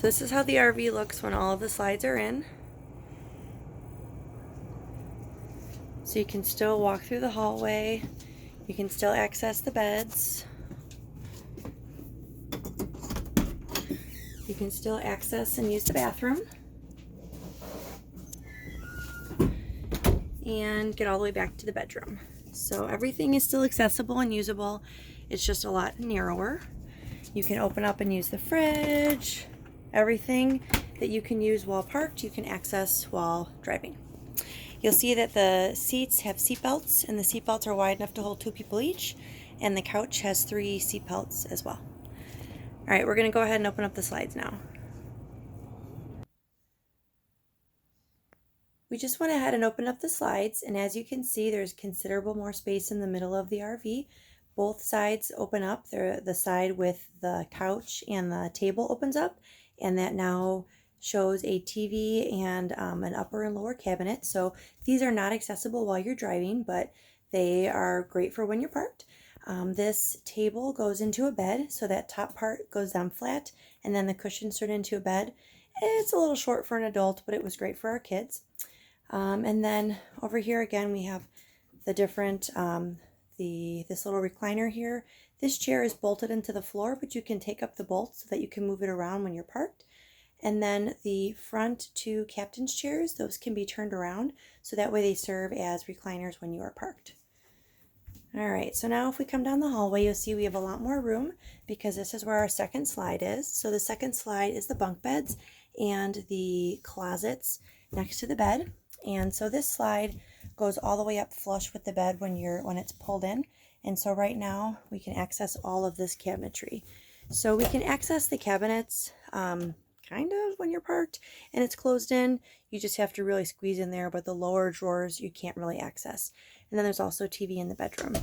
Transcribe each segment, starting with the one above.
So this is how the RV looks when all of the slides are in. So you can still walk through the hallway. You can still access the beds. You can still access and use the bathroom. And get all the way back to the bedroom. So everything is still accessible and usable. It's just a lot narrower. You can open up and use the fridge. Everything that you can use while parked, you can access while driving. You'll see that the seats have seat belts, and the seat belts are wide enough to hold 2 people each, and the couch has 3 seat belts as well. All right, we're gonna go ahead and open up the slides now. We just went ahead and opened up the slides, and as you can see, there's considerable more space in the middle of the RV. Both sides open up. The side with the couch and the table opens up, and that now shows a TV and an upper and lower cabinet. So these are not accessible while you're driving, but they are great for when you're parked. This table goes into a bed, so that top part goes down flat, and then the cushions turn into a bed. It's a little short for an adult, but it was great for our kids. And then over here again, we have the different, this little recliner here. This chair is bolted into the floor, but you can take up the bolts so that you can move it around when you're parked. And then the front 2 captain's chairs, those can be turned around, so that way they serve as recliners when you are parked. All right, so now if we come down the hallway, you'll see we have a lot more room because this is where our second slide is. So the second slide is the bunk beds and the closets next to the bed. And so this slide goes all the way up flush with the bed when it's pulled in. And so right now we can access all of this cabinetry. So we can access the cabinets kind of when you're parked and it's closed in. You just have to really squeeze in there, but the lower drawers you can't really access. And then there's also TV in the bedroom.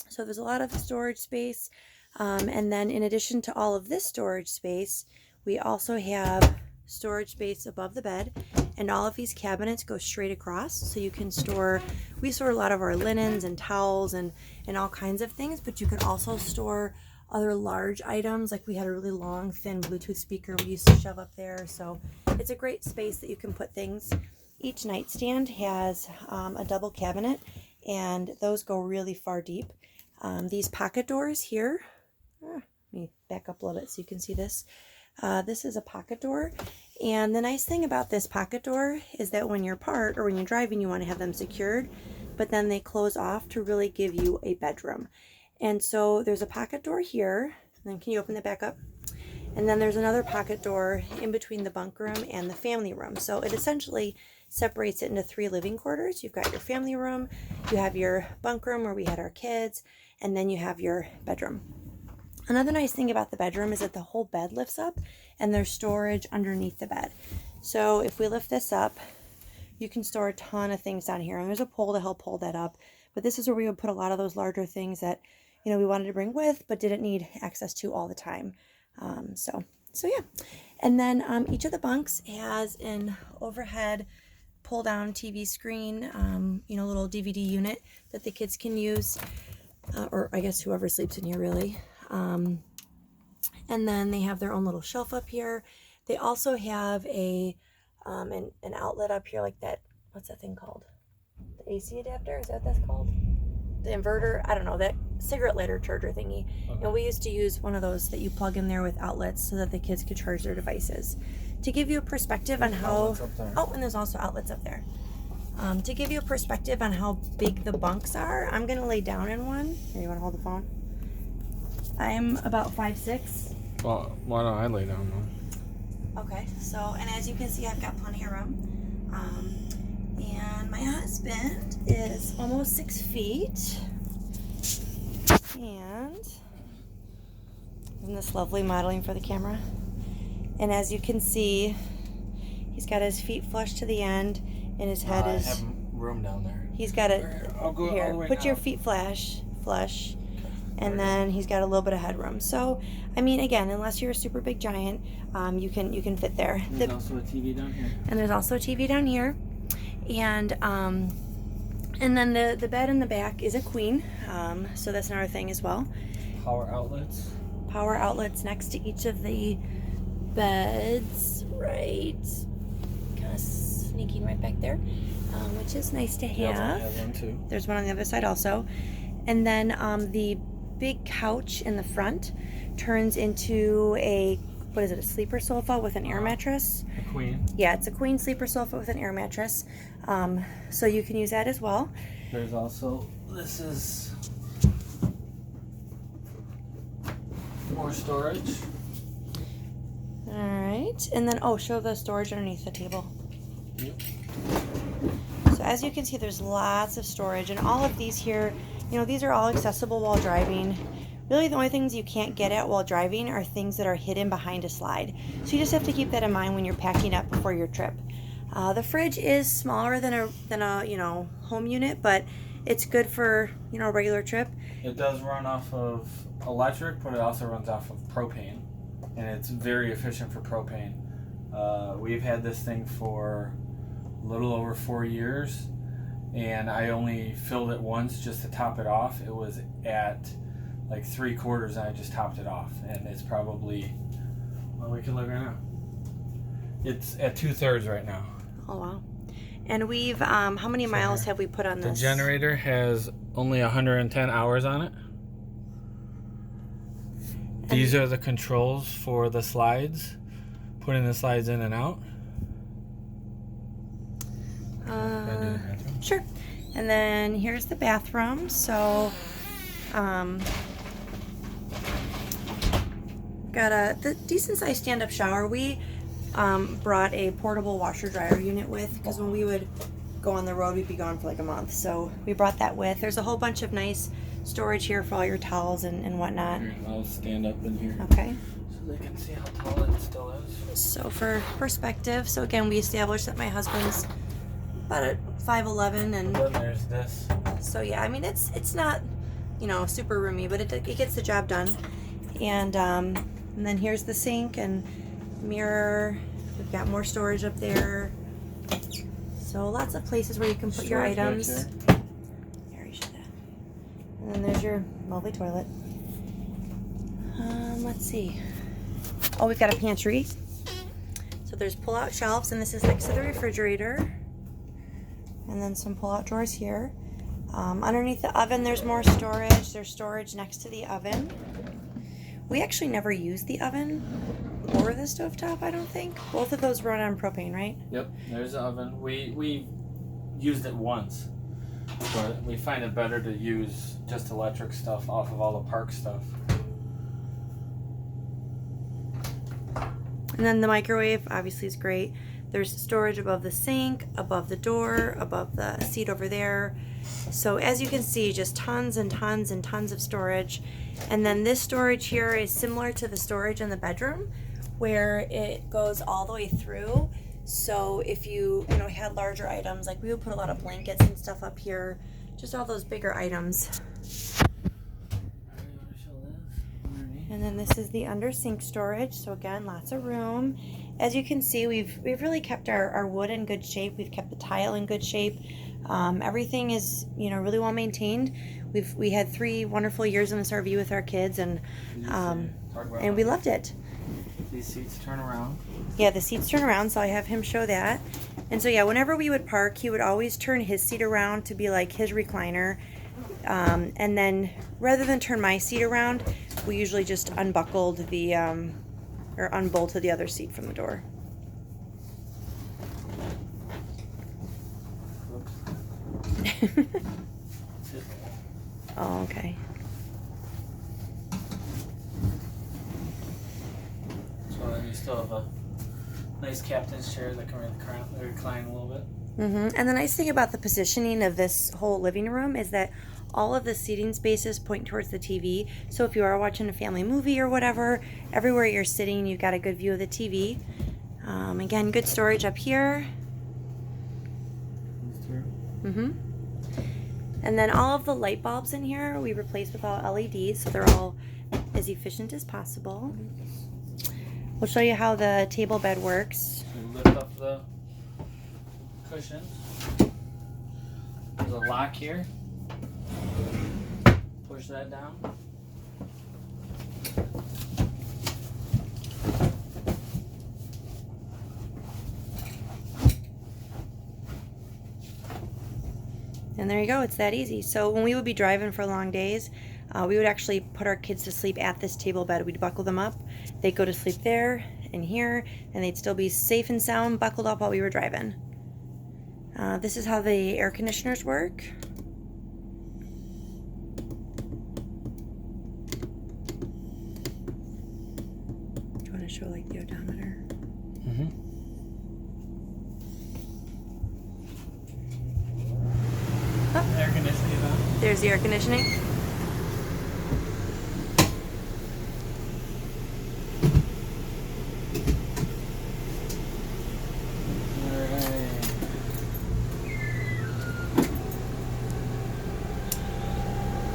So there's a lot of storage space. And then in addition to all of this storage space, we also have storage space above the bed, and all of these cabinets go straight across, so you can we store a lot of our linens and towels and all kinds of things, but you can also store other large items. Like we had a really long thin Bluetooth speaker we used to shove up there, so it's a great space that you can put things. Each nightstand has a double cabinet, and those go really far deep. These pocket doors here, let me back up a little bit so you can see this. This is a pocket door, and the nice thing about this pocket door is that when you're parked or when you're driving, you want to have them secured, but then they close off to really give you a bedroom. And so there's a pocket door here, and then can you open it back up? And then there's another pocket door in between the bunk room and the family room. So it essentially separates it into 3 living quarters. You've got your family room, you have your bunk room where we had our kids, and then you have your bedroom. Another nice thing about the bedroom is that the whole bed lifts up and there's storage underneath the bed. So if we lift this up, you can store a ton of things down here. And there's a pole to help hold that up. But this is where we would put a lot of those larger things that, we wanted to bring with, but didn't need access to all the time. So yeah. And then each of the bunks has an overhead pull down TV screen, little DVD unit that the kids can use, or I guess whoever sleeps in here really. And then they have their own little shelf up here. They also have an outlet up here like that. What's that thing called? The AC adapter? Is that what that's called? The inverter? I don't know. That cigarette lighter charger thingy. Okay. And we used to use one of those that you plug in there with outlets so that the kids could charge their devices. To give you a perspective on how... Oh, and there's also outlets up there. To give you a perspective on how big the bunks are, I'm going to lay down in one. Here, you want to hold the phone? I'm about 5'6". Well, why don't I lay down though? Okay, so, and as you can see, I've got plenty of room. And my husband is almost 6 feet. And isn't this lovely modeling for the camera? And as you can see, he's got his feet flush to the end, and his head is... I have room down there. He's got it... I'll go here, all the way put down. your feet flush. And then he's got a little bit of headroom. So, I mean, again, unless you're a super big giant, you can fit there. There's also a TV down here. And there's also a TV down here. And then the bed in the back is a queen. So that's another thing as well. Power outlets. Power outlets next to each of the beds right kind of sneaking right back there, which is nice to Yeah, I have. have one too. There's one on the other side also. And then the big couch in the front turns into a, what is it, a sleeper sofa with an air mattress? A queen. Yeah, it's a queen sleeper sofa with an air mattress. So you can use that as well. There's also, this is more storage. Alright, and then, oh, show the storage underneath the table. Yep. So as you can see, there's lots of storage, and all of these here, you know, these are all accessible while driving. Really, the only things you can't get at while driving are things that are hidden behind a slide. So you just have to keep that in mind when you're packing up before your trip. The fridge is smaller than a you know, home unit, but it's good for, you know, a regular trip. It does run off of electric, but it also runs off of propane, and it's very efficient for propane. We've had this thing for a little over 4 years, and I only filled it once just to top it off. It was at like 3/4, and I just topped it off, and it's probably, well, we can look right now. It's at 2/3 right now. Oh wow! And we've how many miles have we put on this? The generator has only 110 hours on it. These are the controls for the slides, putting the slides in and out. Sure. And then here's the bathroom. So, got a decent sized stand up shower. We brought a portable washer dryer unit with, because when we would go on the road, we'd be gone for like a month. So we brought that with. There's a whole bunch of nice storage here for all your towels and whatnot. I'll stand up in here. Okay. So they can see how tall it still is. So for perspective, so again, we established that my husband's about at 5'11", and then there's this. so yeah, I mean it's not, you know, super roomy, but it gets the job done. And then here's the sink and mirror. We've got more storage up there. So lots of places where you can put your items. There, you should have. And then there's your lovely toilet. Let's see. Oh, we've got a pantry. So there's pull-out shelves, and this is next to the refrigerator. And then some pull-out drawers here. Underneath the oven, there's more storage. There's storage next to the oven. We actually never use the oven or the stovetop, I don't think. Both of those run on propane, right? Yep, there's the oven. We used it once, but we find it better to use just electric stuff off of all the park stuff. And then the microwave obviously is great. There's storage above the sink, above the door, above the seat over there. So as you can see, just tons and tons and tons of storage. And then this storage here is similar to the storage in the bedroom, where it goes all the way through. So if you had larger items, like we would put a lot of blankets and stuff up here, just all those bigger items. And then this is the under sink storage. So again, lots of room. As you can see, we've really kept our wood in good shape. We've kept the tile in good shape. Everything is, really well maintained. We had 3 wonderful years in this RV with our kids, and we loved it. These seats turn around. Yeah, the seats turn around, so I have him show that. And so yeah, whenever we would park, he would always turn his seat around to be like his recliner. And then rather than turn my seat around, we usually just unbuckled the or unbolted the other seat from the door. Oh, okay. So then you still have a nice captain's chair that can recline a little bit. And the nice thing about the positioning of this whole living room is that all of the seating spaces point towards the TV. So if you are watching a family movie or whatever, everywhere you're sitting, you've got a good view of the TV. Again, good storage up here. And then all of the light bulbs in here we replaced with all LEDs, so they're all as efficient as possible. We'll show you how the table bed works. So lift up the cushions. There's a lock here. Push that down. And there you go, it's that easy. So when we would be driving for long days, we would actually put our kids to sleep at this table bed. We'd buckle them up, they'd go to sleep there and here, and they'd still be safe and sound buckled up while we were driving. This is how the air conditioners work. Do you want to show like the odometer? Oh. Air conditioning is on. There's the air conditioning.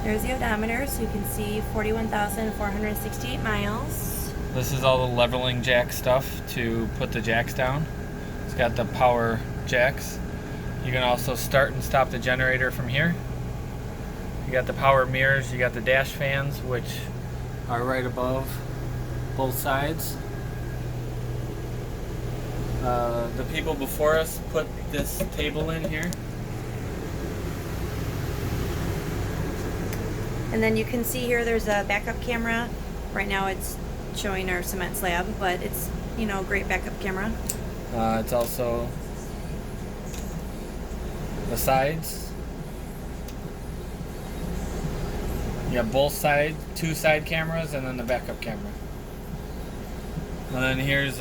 There's the odometer, so you can see 41,468 miles. This is all the leveling jack stuff to put the jacks down. It's got the power jacks. You can also start and stop the generator from here. You got the power mirrors, you got the dash fans, which are right above both sides. The people before us put this table in here. And then you can see here there's a backup camera. Right now it's showing our cement slab, but it's, you know, great backup camera. It's also the sides. You have both sides, 2 side cameras, and then the backup camera. And then here's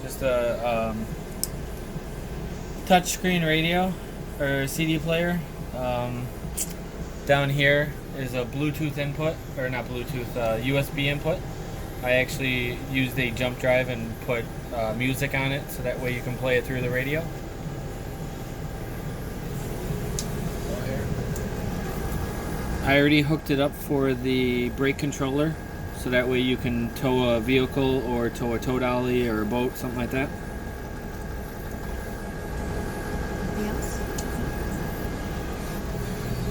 just a touchscreen radio or CD player. Down here is a Bluetooth input, or not Bluetooth, USB input. I actually used a jump drive and put music on it, so that way you can play it through the radio. I already hooked it up for the brake controller, so that way you can tow a vehicle or tow a tow dolly or a boat, something like that. Anything else?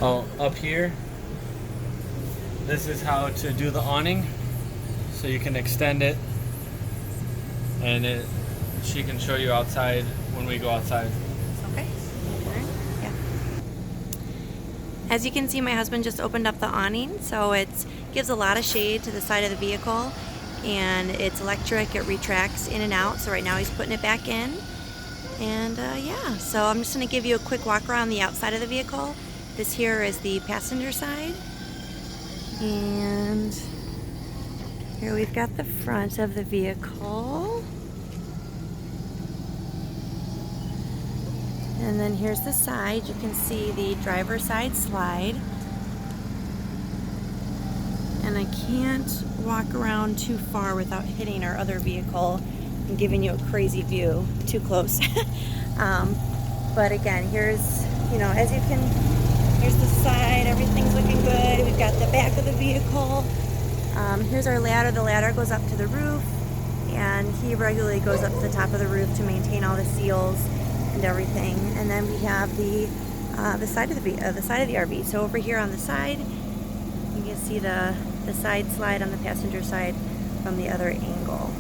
Oh, up here, this is how to do the awning, so you can extend it, and she can show you outside when we go outside. Okay. Yeah. As you can see, my husband just opened up the awning, so it gives a lot of shade to the side of the vehicle, and it's electric, it retracts in and out, so right now he's putting it back in. And yeah, so I'm just going to give you a quick walk around the outside of the vehicle. This here is the passenger side, and here we've got the front of the vehicle, and then here's the side. You can see the driver's side slide, and I can't walk around too far without hitting our other vehicle and giving you a crazy view too close. But again, here's, you know, as you can, here's the side, everything's looking good. We've got the back of the vehicle. Here's our ladder. The ladder goes up to the roof, and he regularly goes up to the top of the roof to maintain all the seals and everything. And then we have the side of the RV. So over here on the side, you can see the side slide on the passenger side from the other angle.